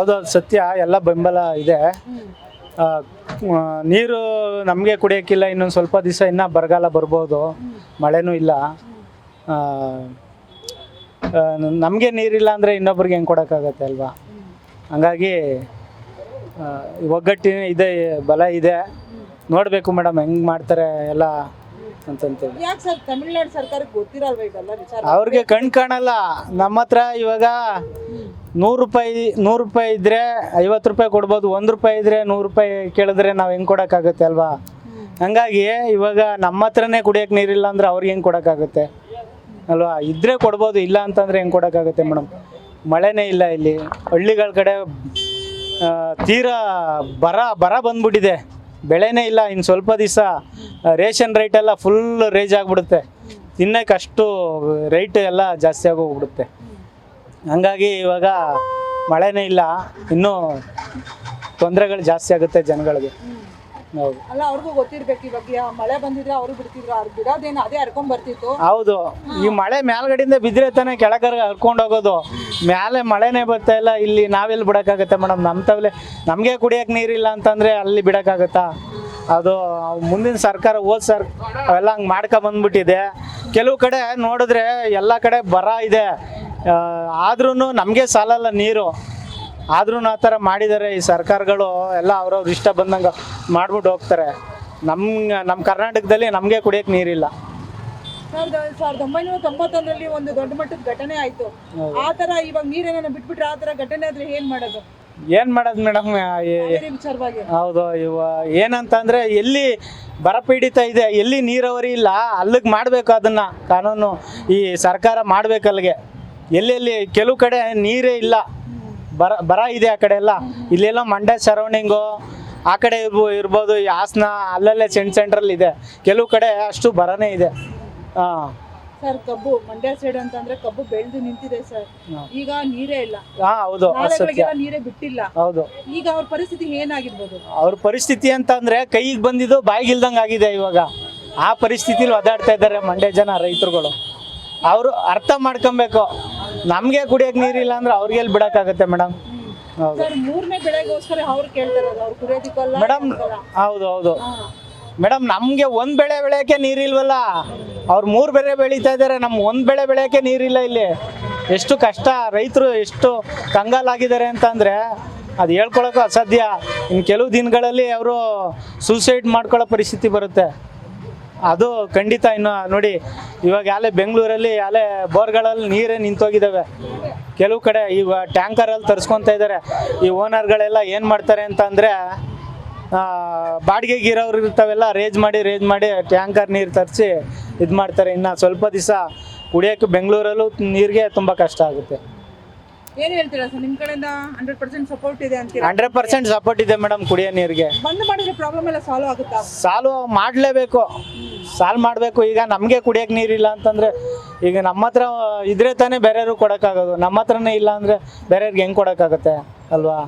ಹೌದು ಸತ್ಯ, ಎಲ್ಲ ಬೆಂಬಲ ಇದೆ. ನೀರು ನಮಗೆ ಕುಡಿಯೋಕ್ಕಿಲ್ಲ, ಇನ್ನೊಂದು ಸ್ವಲ್ಪ ದಿವಸ ಇನ್ನೂ ಬರಗಾಲ ಬರ್ಬೋದು, ಮಳೆನೂ ಇಲ್ಲ. ನಮಗೆ ನೀರಿಲ್ಲ ಅಂದರೆ ಇನ್ನೊಬ್ರಿಗೆ ಹೆಂಗೆ ಕೊಡೋಕ್ಕಾಗತ್ತೆ ಅಲ್ವಾ? ಹಂಗಾಗಿ ಒಗ್ಗಟ್ಟಿನ ಇದೆ, ಬಲ ಇದೆ. ನೋಡಬೇಕು ಮೇಡಮ್ ಹೆಂಗೆ ಮಾಡ್ತಾರೆ ಎಲ್ಲ ಅಂತಂತೇಳಿ. ಯಾಕೆ ಸರ್ ತಮಿಳ್ನಾಡು ಸರ್ಕಾರಕ್ಕೆ ಗೊತ್ತಿರಲ್ವಾ ಇದೆಲ್ಲ ವಿಚಾರ? ಅವ್ರಿಗೆ ಕಣ್ ಕಾಣಲ್ಲ. ನಮ್ಮ ಹತ್ರ ಇವಾಗ 100 ರೂಪಾಯಿ ಇದ್ದರೆ 50 ರೂಪಾಯಿ ಕೊಡ್ಬೋದು, 1 ರೂಪಾಯಿ ಇದ್ದರೆ 100 ರೂಪಾಯಿ ಕೇಳಿದ್ರೆ ನಾವು ಹೆಂಗೆ ಕೊಡೋಕ್ಕಾಗುತ್ತೆ ಅಲ್ವಾ? ಹಂಗಾಗಿ ಇವಾಗ ನಮ್ಮ ಹತ್ರನೇ ಕುಡಿಯೋಕೆ ನೀರಿಲ್ಲ ಅಂದರೆ ಅವ್ರಿಗೆ ಹೆಂಗೆ ಕೊಡೋಕ್ಕಾಗುತ್ತೆ ಅಲ್ವಾ? ಇದ್ದರೆ ಕೊಡ್ಬೋದು, ಇಲ್ಲ ಅಂತಂದರೆ ಹೆಂಗೆ ಕೊಡೋಕ್ಕಾಗುತ್ತೆ ಮೇಡಮ್? ಮಳೆನೇ ಇಲ್ಲ ಇಲ್ಲಿ. ಹಳ್ಳಿಗಳ ಕಡೆ ತೀರಾ ಬರ ಬಂದ್ಬಿಟ್ಟಿದೆ, ಬೆಳೆನೇ ಇಲ್ಲ. ಇನ್ನು ಸ್ವಲ್ಪ ದಿವಸ ರೇಷನ್ ರೇಟ್ ಎಲ್ಲ ಫುಲ್ ರೇಜ್ ಆಗಿಬಿಡುತ್ತೆ, ತಿನ್ನೋಕೆ ಅಷ್ಟು ರೇಟ್ ಎಲ್ಲ ಜಾಸ್ತಿ ಆಗೋಗ್ಬಿಡುತ್ತೆ. ಹಂಗಾಗಿ ಇವಾಗ ಮಳೆನೇ ಇಲ್ಲ, ಇನ್ನೂ ತೊಂದರೆಗಳು ಜಾಸ್ತಿ ಆಗುತ್ತೆ ಜನಗಳಿಗೆ. ಹೌದು, ಅಲ್ಲ ಅವ್ರಿಗೂ ಗೊತ್ತಿರ್ಬೇಕು. ಇವಾಗ ಮಳೆ ಬಂದಿದ್ರೆ ಅವರು ಬಿಡ್ತಿದ್ರು, ಅವ್ರು ಬಿಡೋದೇನು ಅದೇ ಹರ್ಕೊಂಡ್ ಬರ್ತಿತ್ತು. ಹೌದು, ಈ ಮಳೆ ಮೇಲ್ಗಡೆಯಿಂದ ಬಿದ್ದರೆ ತಾನೇ ಕೆಳಗಡೆ ಹರ್ಕೊಂಡು ಹೋಗೋದು. ಮೇಲೆ ಮಳೆನೇ ಬರ್ತಾ ಇಲ್ಲ, ಇಲ್ಲಿ ನಾವೆಲ್ಲಿ ಬಿಡೋಕ್ಕಾಗತ್ತೆ ಮೇಡಮ್? ನಮಗೆ ಕುಡಿಯೋಕೆ ನೀರಿಲ್ಲ ಅಂತಂದರೆ ಅಲ್ಲಿ ಬಿಡೋಕ್ಕಾಗತ್ತಾ? ಅದು ಮುಂದಿನ ಸರ್ಕಾರ ಅವೆಲ್ಲ ಹಂಗೆ ಮಾಡ್ಕೊಂಬಂದ್ಬಿಟ್ಟಿದೆ. ಕೆಲವು ಕಡೆ ನೋಡಿದ್ರೆ ಎಲ್ಲ ಕಡೆ ಬರ ಇದೆ, ಆದ್ರೂ ನಮಗೆ ಸಾಲಲ್ಲ ನೀರು. ಆದ್ರೂ ಆ ಥರ ಮಾಡಿದ್ದಾರೆ ಈ ಸರ್ಕಾರಗಳು ಎಲ್ಲ. ಅವ್ರವ್ರು ಇಷ್ಟ ಬಂದಂಗೆ ಮಾಡ್ಬಿಟ್ಟು ಹೋಗ್ತಾರೆ. ನಮ್ಮ ಕರ್ನಾಟಕದಲ್ಲಿ ನಮಗೆ ಕುಡಿಯೋಕೆ ನೀರಿಲ್ಲ. 1991ರಲ್ಲಿ ಒಂದು ದೊಡ್ಡ ಮಟ್ಟದ ಘಟನೆ ಆಯ್ತು. ಆ ಥರ ಇವಾಗ ನೀರೇನ ಬಿಟ್ಬಿಟ್ರೆ ಆ ಥರ ಘಟನೆ ಆದ್ರೆ ಏನು ಮಾಡೋದು ಮೇಡಮ್? ವಿಚಾರವಾಗಿ ಹೌದು, ಏನಂತಂದರೆ ಎಲ್ಲಿ ಬರಪೀಡಿತ ಇದೆ, ಎಲ್ಲಿ ನೀರಾವರಿ ಇಲ್ಲ, ಅಲ್ಲಿಗೆ ಮಾಡಬೇಕು. ಅದನ್ನು ಕಾನೂನು ಈ ಸರ್ಕಾರ ಮಾಡಬೇಕಲ್ಲಿಗೆ. ಎಲ್ಲೆಲ್ಲಿ ಕೆಲವು ಕಡೆ ನೀರೇ ಇಲ್ಲ, ಬರ ಇದೆ ಆ ಕಡೆ ಎಲ್ಲ. ಇಲ್ಲೆಲ್ಲ ಮಂಡ್ಯ ಸರೌಂಡಿಂಗು ಆ ಕಡೆ ಇರ್ಬೋದು, ಹಾಸನ ಅಲ್ಲಲ್ಲೇ ಸೆಂಟ್ರಲ್ಲಿ ಇದೆ. ಕೆಲವು ಕಡೆ ಅಷ್ಟು ಬರನೇ ಇದೆ. ಸರ್, ಕಬ್ಬು ಮಂಡ್ಯ ಸೈಡ್ ಅಂತಂದ್ರೆ ಕಬ್ಬು ಬೆಳೆದು ನಿಂತಿದೆ ಸರ್. ಈಗ ನೀರೇ ಇಲ್ಲ. ಹೌದು, ನೀರೇ ಬಿಟ್ಟಿಲ್ಲ. ಹೌದು, ಈಗ ಅವ್ರ ಪರಿಸ್ಥಿತಿ ಏನಾಗಿರ್ಬೋದು? ಅವ್ರ ಪರಿಸ್ಥಿತಿ ಅಂತಂದ್ರೆ ಕೈಗೆ ಬಂದಿದ್ದು ಬಾಯಿಗೆ ಇಲ್ದಂಗೆ ಆಗಿದೆ. ಇವಾಗ ಆ ಪರಿಸ್ಥಿತಿಲಿ ಒದಾಡ್ತಾ ಇದ್ದಾರೆ ಮಂಡ್ಯ ಜನ, ರೈತರುಗಳು. ಅವರು ಅರ್ಥ ಮಾಡ್ಕೊಬೇಕು, ನಮಗೆ ಕುಡಿಯೋಕೆ ನೀರಿಲ್ಲ ಅಂದ್ರೆ ಅವ್ರಿಗೆ ಎಲ್ಲಿ ಬಿಡೋಕ್ಕಾಗತ್ತೆ ಮೇಡಮ್? ಹೌದು ಮೂರನೇ ಬೆಳೆಗೋಸ್ಕರ ಅವ್ರು ಕೇಳ್ತಾರೆ, ಅವ್ರು ಕುಡಿಯೋದಿಕ್ಕಲ್ಲ ಮೇಡಮ್. ಹೌದು ಮೇಡಮ್, ನಮಗೆ ಒಂದು ಬೆಳೆ ಬೆಳೆಯೋಕ್ಕೆ ನೀರಿಲ್ವಲ್ಲ. ಅವ್ರು 3 ಬೆಳೆ ಬೆಳೀತಾ ಇದ್ದಾರೆ, ನಮ್ಗೆ 1 ಬೆಳೆ ಬೆಳೆಯೋಕ್ಕೆ ನೀರಿಲ್ಲ. ಇಲ್ಲಿ ಎಷ್ಟು ಕಷ್ಟ, ರೈತರು ಎಷ್ಟು ಕಂಗಾಲಾಗಿದ್ದಾರೆ ಅಂತಂದರೆ ಅದು ಹೇಳ್ಕೊಳಕ್ಕೂ ಅಸಾಧ್ಯ. ಇನ್ನು ಕೆಲವು ದಿನಗಳಲ್ಲಿ ಅವರು ಸೂಸೈಡ್ ಮಾಡ್ಕೊಳ್ಳೋ ಪರಿಸ್ಥಿತಿ ಬರುತ್ತೆ. ಅದು ಖಂಡಿತ. ಇನ್ನು ನೋಡಿ, ಇವಾಗ ಬೆಂಗಳೂರಲ್ಲಿ ಬೋರ್ಗಳಲ್ಲಿ ನೀರೇ ನಿಂತೋಗಿದ್ದಾವೆ. ಕೆಲವು ಕಡೆ ಈಗ ಟ್ಯಾಂಕರಲ್ಲಿ ತರಿಸ್ಕೊತಾ ಇದ್ದಾರೆ. ಈ ಓನರ್ಗಳೆಲ್ಲ ಏನು ಮಾಡ್ತಾರೆ ಅಂತಂದರೆ, ಬಾಡಿಗೆಗೆ ಇರೋರು ಇರ್ತಾವೆಲ್ಲ ರೇಜ್ ಮಾಡಿ ಟ್ಯಾಂಕರ್ ನೀರು ತರಿಸಿ ಇದು ಮಾಡ್ತಾರೆ. ಇನ್ನು ಸ್ವಲ್ಪ ದಿವಸ ಕುಡಿಯೋಕ್ಕೆ ಬೆಂಗಳೂರಲ್ಲೂ ನೀರಿಗೆ ತುಂಬ ಕಷ್ಟ ಆಗುತ್ತೆ. ಏನು ಹೇಳ್ತೀರಾ ಸರ್? ನಿಮ್ಮ ಕಡೆಯಿಂದ 100% ಸಪೋರ್ಟ್ ಇದೆ ಅಂತೀರಾ? 100% ಸಪೋರ್ಟ್ ಇದೆ ಮೇಡಮ್. ಕುಡಿಯೋ ನೀರಿಗೆ ಬಂದ್ ಮಾಡಿದ್ರೆ ಪ್ರಾಬ್ಲಮ್ ಎಲ್ಲ ಸಾಲ್ವ್ ಆಗುತ್ತಾ? ಸಾಲ್ವ್ ಮಾಡಲೇಬೇಕು, ಸಾಲ್ವ್ ಮಾಡಬೇಕು. ಈಗ ನಮಗೆ ಕುಡಿಯೋಕೆ ನೀರಿಲ್ಲ ಅಂತಂದರೆ, ಈಗ ನಮ್ಮ ಹತ್ರ ಇದ್ರೆ ತಾನೇ ಬೇರೆಯವ್ರಿಗೆ ಕೊಡೋಕ್ಕಾಗೋದು. ನಮ್ಮ ಹತ್ರನೇ ಇಲ್ಲ ಅಂದರೆ ಬೇರೆಯವ್ರಿಗೆ ಹೆಂಗೆ ಕೊಡೋಕ್ಕಾಗತ್ತೆ ಅಲ್ವಾ?